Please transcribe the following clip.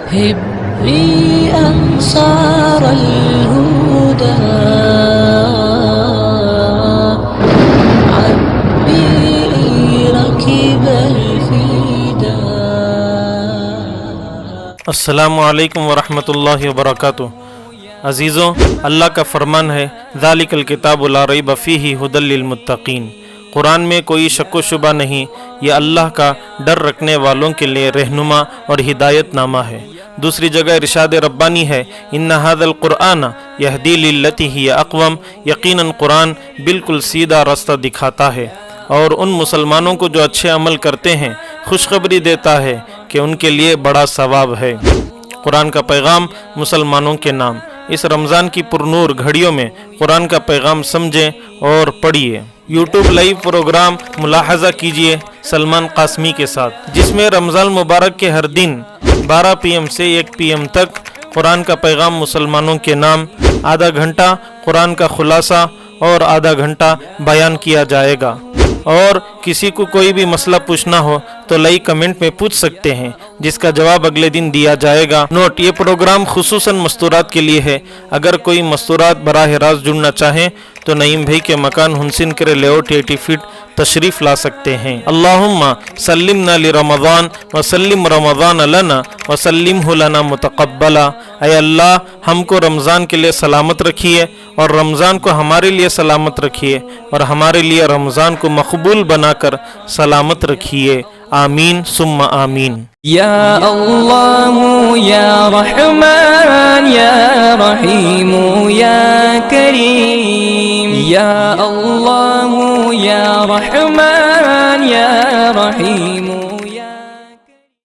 هبي أنصار الهدى عبي ركب الفدا. السلام علیکم ورحمۃ اللہ وبرکاتہ. عزیزوں، اللہ کا فرمان ہے ذالک الکتاب لا ریب فیہ ھدی للمتقین. قرآن میں کوئی شک و شبہ نہیں، یہ اللہ کا ڈر رکھنے والوں کے لیے رہنما اور ہدایت نامہ ہے. دوسری جگہ ارشاد ربانی ہے ان ھذا القرآن یہدی للتی ہی اقوم. یقیناً قرآن بالکل سیدھا راستہ دکھاتا ہے اور ان مسلمانوں کو جو اچھے عمل کرتے ہیں خوشخبری دیتا ہے کہ ان کے لیے بڑا ثواب ہے. قرآن کا پیغام مسلمانوں کے نام. اس رمضان کی پرنور گھڑیوں میں قرآن کا پیغام سمجھیں اور پڑھیے. یوٹیوب لائیو پروگرام ملاحظہ کیجیے سلمان قاسمی کے ساتھ، جس میں رمضان مبارک کے ہر دن 12 PM سے 1 PM تک قرآن کا پیغام مسلمانوں کے نام، آدھا گھنٹہ قرآن کا خلاصہ اور آدھا گھنٹہ بیان کیا جائے گا. اور کسی کو کوئی بھی مسئلہ پوچھنا ہو تو لائیو کمنٹ میں پوچھ سکتے ہیں، جس کا جواب اگلے دن دیا جائے گا. نوٹ: یہ پروگرام خصوصاً مستورات کے لیے ہے. اگر کوئی مستورات براہ راست جڑنا چاہیں تو نعیم بھائی کے مکان حسین کرے لے آؤٹ 80 فٹ تشریف لا سکتے ہیں. اللہم سلمنا لرمضان وسلم رمضان لنا وسلمہ لنا متقبلا. اے اللہ، ہم کو رمضان کے لیے سلامت رکھیے اور رمضان کو ہمارے لیے سلامت رکھیے اور ہمارے لیے رمضان کو مقبول بنا کر سلامت رکھیے. آمین ثم آمین. یا اللہ یا رحمان یا رحیم یا کریم. یا اللہ یا رحمان یا رحیم